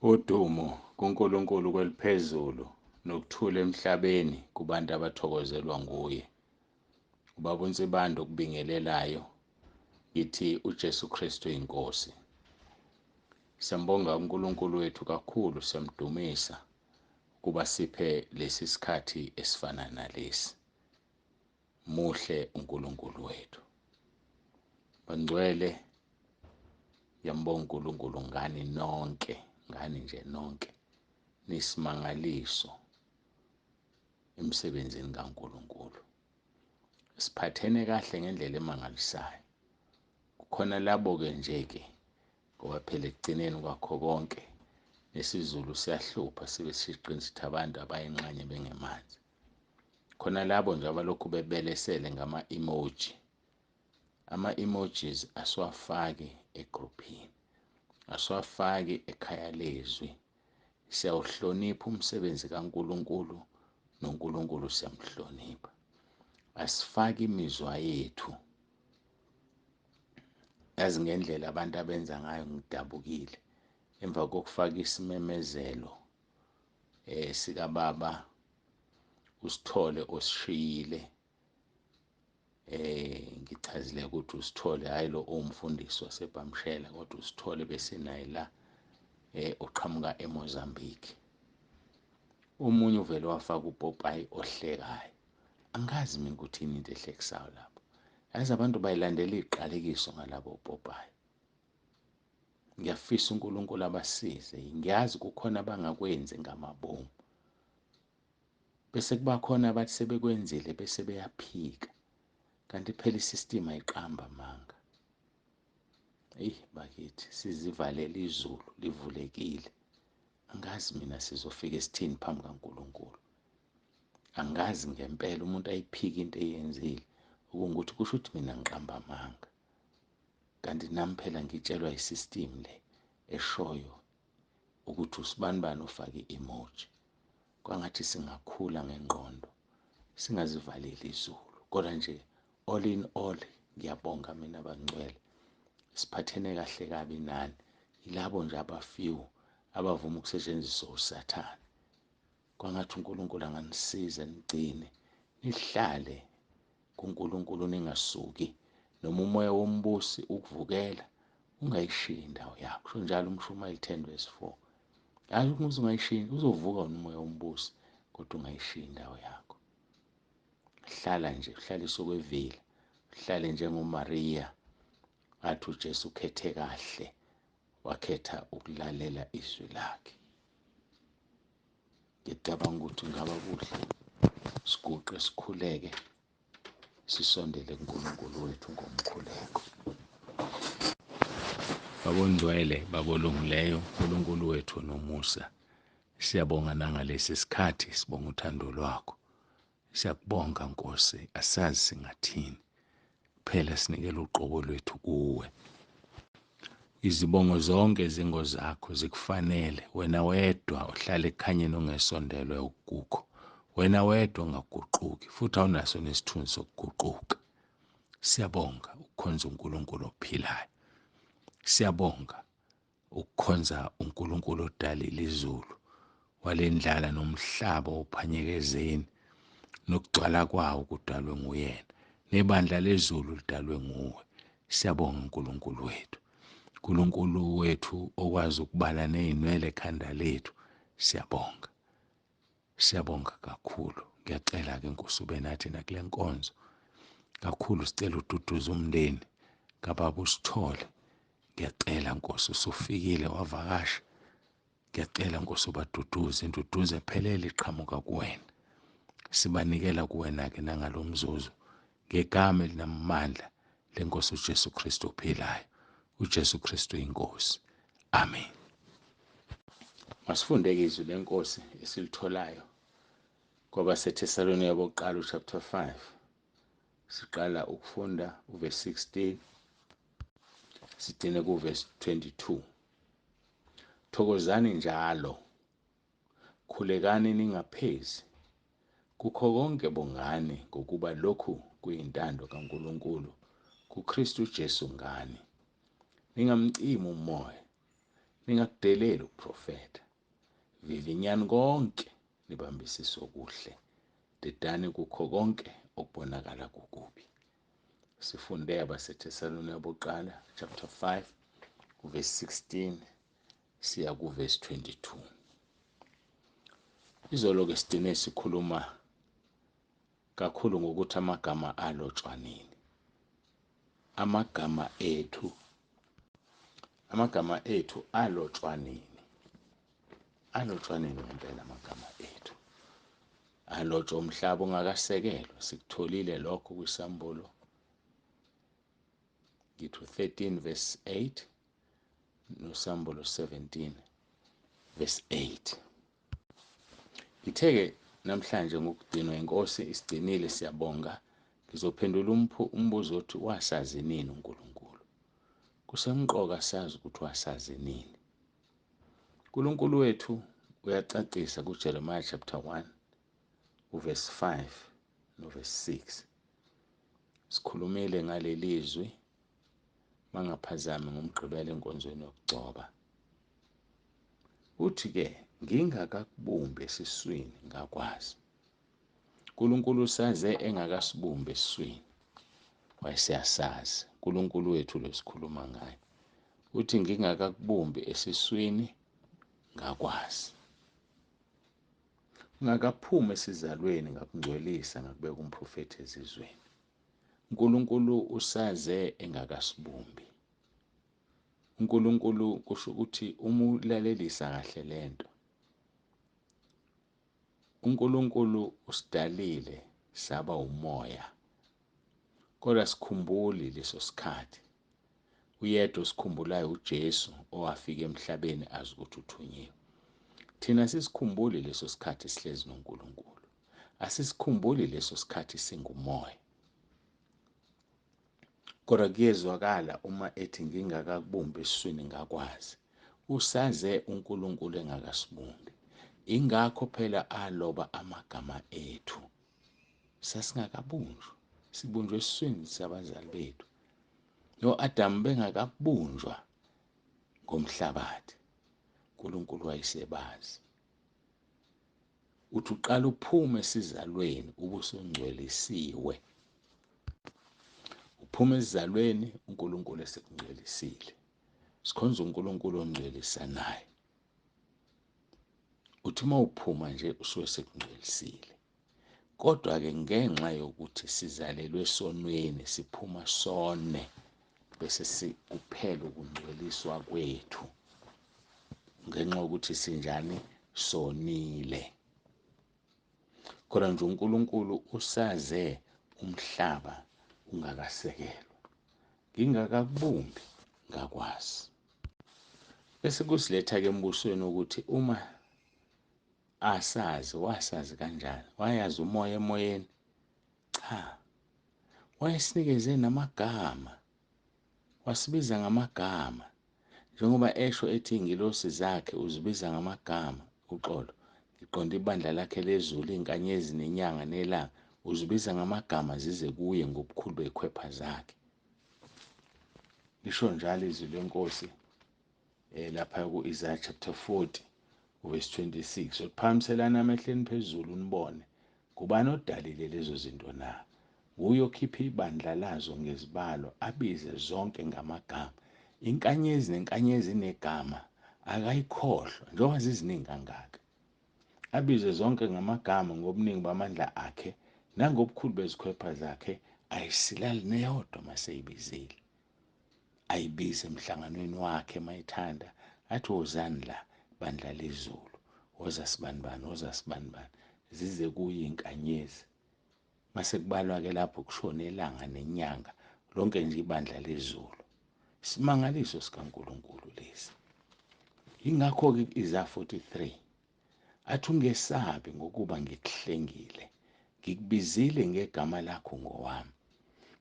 Udumo kuNkulunkulu kweliphezulu nokuthula emhlabeni kubantu abathokozelwa nguye. Ubaba uNsibanda okubingelelayo ithi uJesu Kristu inkosi. Siyambonga uNkulunkulu wethu kakhulu, siyamdumisa kuba siphe lesi sikhathi esifana nalesi. Muhle uNkulunkulu wethu. Bangcwele, yambonga uNkulunkulu ngani nonke, ngani nje nonke nisimangaliso emsebenzini kaNkulunkulu. Siphathene kahle ngendlela emangalisayo. Kukhona labo-ke nje-ke ngoba phela ekugcineni kwakho konke nesizulu siyahlupha sibe siqinisa abantu abayinxanye bengemanzi. Khona labo nje abalokhu bebelesele ngama-emoji. Ama-emojis asiwafaki egruphini, asiwafaki ekhaya lezwi. Siyawuhlonipha umsebenzi kaNkulunkulu noNkulunkulu siyamhlonipha. Asifaki imizwa yethu. Yazi ngendlela abantu abenza ngayo ngidabukile. Emva kokufaka isimemezelo sikababa uSithole osishiyile, ngichazile ukuthi uSithole hayi lo umfundisi waseBhamshela, kodwa uSithole besinaye la oqhamuka eMozambique. Omunye uvele wafaka upopayi ohlekayo. Angazi mina ukuthi yini into ehlekisayo lapho. Yazi abantu bayilandela iziqalekiso ngalabo popayi. Ngiyafisa uNkulunkulu abasize. Ngiyazi kukhona abangakwenzi ngamabomu. Bese kuba khona abathi sebekwenzile bese beyaphika. Kanti phela isystem ayiqamba amanga. Bakithi sizivalela izulu livulekile. Angazi mina sizofika esithini phambi kaNkulunkulu. Angazi ngempela umuntu ayiphika into eyenzile ukuthi kusho ukuthi mina ngiqamba amanga. Kanti nami phela ngitshelwa isystem le eshoyo ukuthi usibani ufake i-emoji. Kwangathi singakhula ngengqondo, singazivaleli izulu. Kodwa nje all in all ngiyabonga mina bangcwele. Siphathene kahle kabi nani. Yilabo nje abafiwe abavuma ukusetshenziswa uSathane. Kwangathi uNkulunkulu anganisiza nigcine nihlale kuNkulunkulu ningasuki. Noma umoya wombusi ukuvukela ungayishiyi indawo yakho. Kusho njalo uMshumayeli 10:4. Yazi ukuthi ungayishiyi, uzovuka umoya wombusi kodwa ungayishiyi indawo yakho. Hlala nje, uhlaliswe kwevila. Uhlale njengoMariya. Athi uJesu ukhethe kahle, wakhetha ukulalela izwi lakhe. Ngicabanga ukuthi ngaba kuhle siguqe sikhuleke sisondele kuNkulunkulu wethu ngomkhuleko. Babongcwele, babolungileyo, uNkulunkulu wethu nomusa. Siyabonga nangalesi sikhathi, sibonga uthando lwakho. Siyakubonga Nkosi, asazi singathini. Phela sinikela uqobo lwethu kuwe. Izibongo zonke zingozakho, zikufanele. Wena wedwa uhlala ekhanyeni ongesondelwe ukukho. Wena wedwa ongaguquki futhi awunaso nesithunzi sokuguquka. Siyabonga ukukhonza uNkulunkulu ophilayo. Siyabonga ukukhonza uNkulunkulu odalile izulu, walendlala nomhlaba ophanyekezeni, nokugcwala kwawo kudalwe nguyena. Nebandla lezulu lidalwe nguwe. Siyabonga uNkulunkulu wethu. uNkulunkulu wethu okwazi ukubala nezinwele ekhanda lethu. Siyabonga. Siyabonga kakhulu. Ngiyacela ke Nkosi ube nathi nakule nkonzo. Kakhulu sicela ududuze umndeni kababa uSithole. Ngiyacela Nkosi usufikile wavakasha. Ngiyacela Nkosi ubaduduze, induduze ephelele iqhamuka kuwena. Sibanikela kuwena ke nangalomzuzu ngegama elinamandla leNkosi uJesu Kristu ophilayo. uJesu Kristu inkosi. Amen. Masifundeke izwi leNkosi esilitholayo ngoba seThesalonika bokuqala chapter 5. Siqala ukufunda uverse 16 sigcine kuverse 22. Thokozani njalo, khulekani ningaphezi. Kukho konke bongani ngokuba lokhu kuyintando kaNkulunkulu kuKristu Jesu ngani. Ningamcimi umoya, ningakudeleli ukuprofetha. Vivinyani konke nibambisise okuhle. Dedani kukho konke okubonakala kukubi. Sifunde abaseThesalonika bokuqala chapter 5 verse 16 siya verse 22. Izolo-ke sidine sikhuluma kakhulu ngokuthi amagama alotshwa nini. Amagama ethu alotshwa nini? Alotshwa nini ngempela amagama ethu? Alotshwa umhlaba ungakasekelwa. Sikutholile lokho kwisambulo 13 verse 8 nosambulo 17 verse 8. Ngithe-ke namhlanje ngokudinwa inkosi isigcinile, siyabonga. Ngizophendula umbuzo othi wasazi nini uNkulunkulu? Kusemqoka sazi ukuthi wasazi nini. uNkulunkulu wethu uyacacisa kuJeremiah chapter 1 verse 5 no verse 6. Sikhulumile ngaleli lizwi mangaphazami ngomgqibelo enkonzweni yokugcoba. Uthi-ke ngingakakubumbi esiswini ngakwazi. uNkulunkulu usaze engakasibumbi esiswini wayeseyasazi. uNkulunkulu wethu lesikhuluma ngaye uthi ngingakakubumbi esiswini ngakwazi. Ungakaphumi esizalweni ngakungcwelisa ngakubeka umprofeti ezizweni. uNkulunkulu usaze engakasibumbi. uNkulunkulu kusho ukuthi uma ulalelisa kahle lento, uNkulunkulu usidalile saba umoya, kodwa sikhumbuli leso sikhathi. Uyedwa osikhumbulayo uJesu owafika emhlabeni azi ukuthi uthunyiwe. Thina sisikhumbuli leso sikhathi sihlezi noNkulunkulu. Asisikhumbuli leso sikhathi singumoya. Kodwa kuyezwakala uma ethi ngingakakubumbi esiswini ngakwazi. Usaze uNkulunkulu engakasibumbi. Ingakho phela aloba amagama ethu. Sasingakabunjwa. Sibunjwe esiswini sabazali bethu. No-Adamu bengakabunjwa ngomhlabathi. uNkulunkulu wayesebazi. Uthi uqala uphume esizalweni ubusungcwelisiwe. Uphuma esizalweni uNkulunkulu esekungcwelisile. Sikhonza uNkulunkulu ongcwelisanayo. Uthi uma uphuma nje usuke sekungcwelisile. Kodwa-ke ngenxa yokuthi sizalelwe esonweni siphuma sone bese sikuphela ukungcweliswa kwethu. Ngenxa yokuthi sinjani sonile. Kodwa nje uNkulunkulu usaze umhlaba ungakasekelwa. Ngingakakubumbi ngakwazi. Bese kusiletha-ke embusweni ukuthi uma asazi, wasazi kanjani? Wayazi umoya emoyeni? Cha. Wayesinikeze namagama. Wasibiza ngamagama. Njengoba esho ethi ingilosi zakhe uzibiza ngamagama. Uxolo. Ngiqonda ibandla lakhe lezulu, inkanyezi nenyanga nelanga. Uzibiza ngamagama zize kuye ngobukhulu bekhwepha zakhe. Lisho njalo izwi lenkosi lapha ku-Isaiah chapter 40 verse 26. Uphakamiselani amehlweni phezulu nibone. Ngubani odalile lezo zinto na? Nguye okhipha ibandla lazo ngezibalo, abize zonke ngamagama. Inkanyezi nenkanyezi negama akayikhohlwa njengoba ziziningi kangaka. Abize zonke ngamagama ngobuningi bamandla akhe nangobukhulu bezikhwepha zakhe. Ayisilali neyodwa maseyibizile. Ayibize emhlanganweni wakhe mayithanda. Athi wozani la bandla lezulu. Woza sibanibani, woza sibanibani. Zize kuye inkanyezi. Mase kubalwa-ke lapho kushona ilanga nenyanga. Lonke nje ibandla lezulu. Isimangaliso sikaNkulunkulu lesi. Ingakho-ke Isaiah 43 athi ungesabi ngokuba ngikuhlengile. Ngikubizile ngegama lakho ngowami.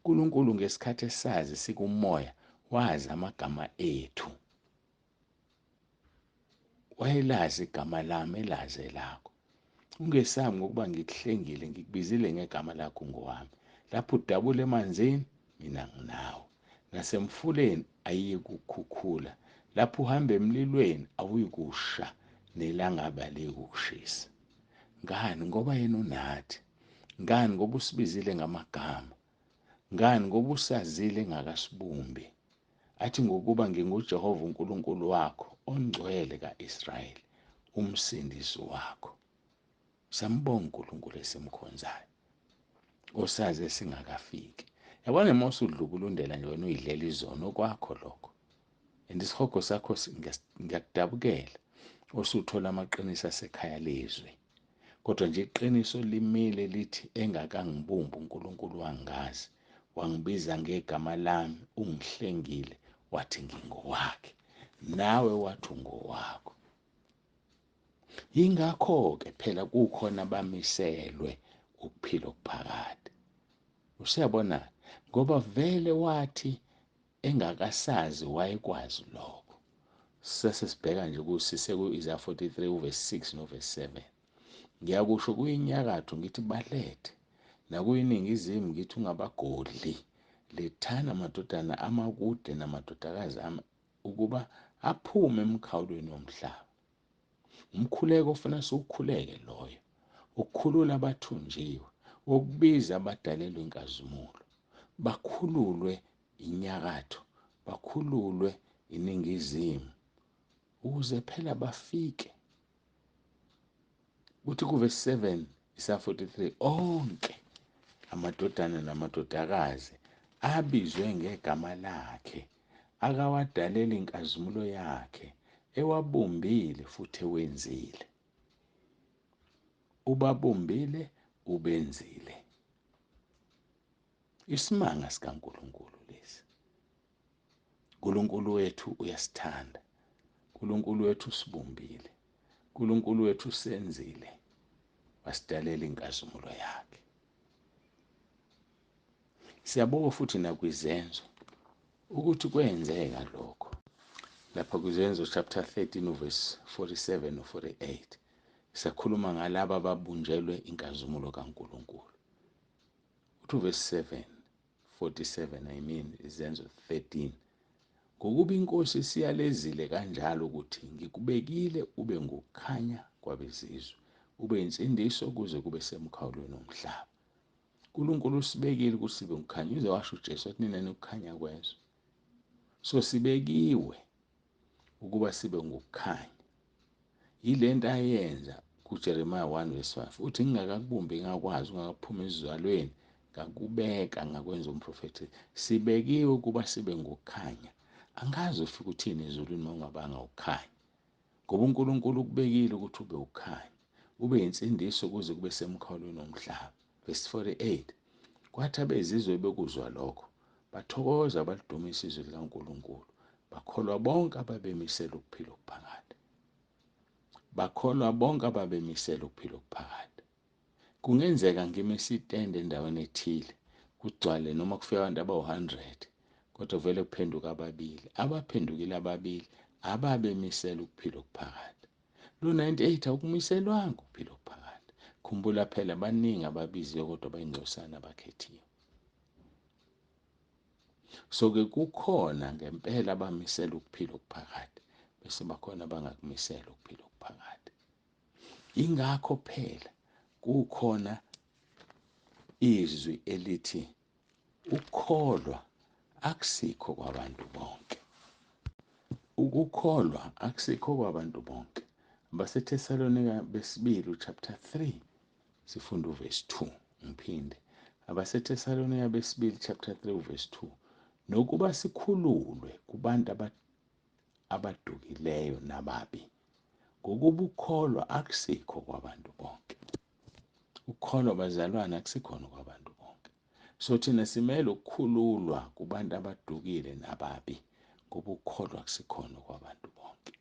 uNkulunkulu ngesikhathi esazi sikumoya wazi amagama ethu. Wayelazi igama lami, elazi elakho. Ungesabi ngokuba ngikuhlengile, ngikubizile ngegama lakho ngowami. Lapho udabula emanzini, mina nginawe. Nasemfuleni ayiye kukhukhula. Lapho uhamba emlilweni awuyikusha nelangaba likushisa. Ngani? Ngoba yena unathi. Ngani? Ngoba usibizile ngamagama. Ngani? Ngoba usazile ngakasibumbi. Athi ngokuba nginguJehova uNkulunkulu wakho, ongcwele ka-Israyeli, umsindisi wakho. Sambonga uNkulunkulu esimkhonzayo, osaze singakafiki. Yabona uma usudlukulundela nje wena uyidlela izono kwakho lokho. And isihogo sakho ngiyakudabukela usuthola amaqiniso asekhaya lezwe. Kodwa nje iqiniso limile lithi engakangibumbi uNkulunkulu wangazi, wangibiza ngegama lami, ungihlengile, wathi ngingowakhe, nawe wathi ungowakho. Yingakho-ke phela kukhona bamiselwe ukuphila okuphakade. Usiyabona, ngoba vele wathi engakasazi wayekwazi lokho. Sesibheka nje Isaiah 43 uverse 6 noverse 7. Ngiyakusho kuyinyakatho ngithi balethe, nakuyiningizimu ngithi ungabagodli. Lethana amadodana amakude namadodakazi ami ukuba aphume emkhawulweni womhlaba. Umkhuleko ofuna siwukhuleke loyo, ukukhulula abathunjiwe, wokubiza abadalelwe inkazimulo, bakhululwe inyakatho, bakhululwe iningizimu, ukuze phela bafike. Uthi kuverse 7 Isaiah 43, onke amadodana namadodakazi abizwe ngegama lakhe, akawadalela inkazimulo yakhe, ewabumbile futhi ewenzile. Ubabumbile, ubenzile. Isimanga sikaNkulunkulu lesi. uNkulunkulu wethu uyasithanda. uNkulunkulu wethu usibumbile. uNkulunkulu wethu usenzile, wasidalela inkazimulo yakhe. Siyabonga futhi nakwizenzo ukuthi kwenzeka lokho. Lapha kwizenzo chapter 13 uverse 47 no 48 sikhuluma ngalabo ababunjelwe inkazimulo kaNkulunkulu. Uthi uverse 47 izenzo 13, ngokuba iNkosi isiyalezile kanjalo ukuthi ngikubekile ube ngukukhanya kwabezizwe, ube insindiso kuze kube semkhawulweni womhlaba. uNkulunkulu usibekile ukuthi sibe ukukhanya. Uze washo uJesu wathi nina ukukhanya kwezwe. So sibekiwe ukuba sibe ngukukhanya. Yilento ayenza kuJeremiah 1:5 uthi ngingakakubumbi ngakwazi ungakaphuma esizalweni ngakubeka ngakwenza umprofethi. Sibekiwe ukuba sibe ngukukhanya. Angazi ufika uthini ezulwini uma ungabanga ukukhanya, ngoba uNkulunkulu ukubekile ukuthi ube ukukhanya, ube insindiso kuze kube semkhawulweni womhlaba. Verse 48, kwathi abezizwe bekuzwa lokho bathokoza balidumisa izwi likaNkulunkulu, bakholwa bonke ababemisela ukuphila okuphakade. Bakholwa bonke ababemisela ukuphila okuphakade. Kungenzeka ngimise itende endaweni ethile kugcwale noma kufika abantu abawu-100, kodwa vele kuphenduka ababili. Abaphendukile ababili ababemisela ukuphila okuphakade. Lo 98 akumiselwanga ukuphila okuphakade. Khumbula phela baningi ababiziwe kodwa bayingcosana abakhethiwe. So-ke kukhona ngempela abamisela ukuphila okuphakade, bese bakhona abangakumisela ukuphila okuphakade. Ingakho phela kukhona izwi elithi ukukholwa akusikho kwabantu bonke. Ukukholwa akusikho kwabantu bonke. AbaseThesalonika besibili chapter 3 sifunda uverse 2. Ngiphinde. AbaseThesalonika besibili chapter 3 uverse 2. Nokuba sikhululwe kubantu abadukileyo nababi, ngokuba ukukholwa akusikho kwabantu bonke. Ukukholwa bazalwane akusikhona kwabantu bonke. So thina simele ukukhululwa kubantu abadukile nababi, ngoba ukukholwa akusikhona kwabantu bonke.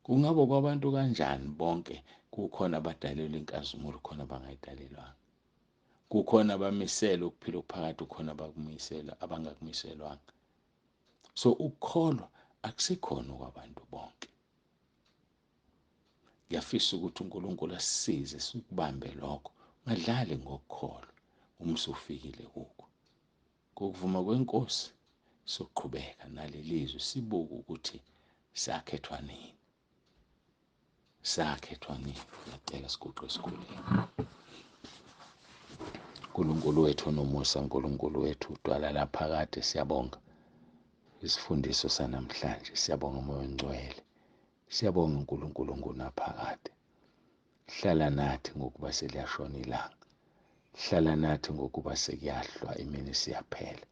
Kungaba kwabantu kanjani bonke? Kukhona abadalelwe inkazimulo, khona abangayidalelwanga. Kukhona abamisela ukuphila okuphakade, khona abangakumiselwanga. So ukukholwa akusikhona kwabantu bonke. Ngiyafisa ukuthi uNkulunkulu asisize sikubambe lokho. Ungadlali ngokukholwa uma usufikile kuko. Ngokuvuma kweNkosi soqhubeka nalelizwe sibuke ukuthi sakhethwa nini? Sakhethwa nini? Ngiyacela siguqe esikoleni. uNkulunkulu wethu onomusa, uNkulunkulu wethu udwala laphakade, siyabonga isifundiso sanamhlanje. Siyabonga Moya Ongcwele, siyabonga uNkulunkulu ongunaphakade. Hlala nathi ngokuba seliyashona ilanga, hlala nathi ngokuba sekuyahlwa imini siyaphela.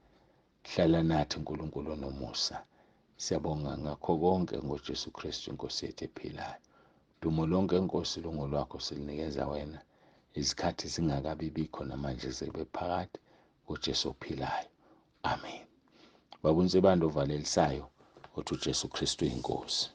Hlala nathi uNkulunkulu onomusa. Siyabonga ngakho konke ngoJesu Kristu inkosi yethu ephilayo. Dumo lonke Nkosi lungolwakho, silinikeza wena izikhathi zingakabi bikho namanje zibe phakade, ngoJesu ophilayo. Amen. Baba uNsibanda ovalelisayo, uthi uJesu Kristu inkosi.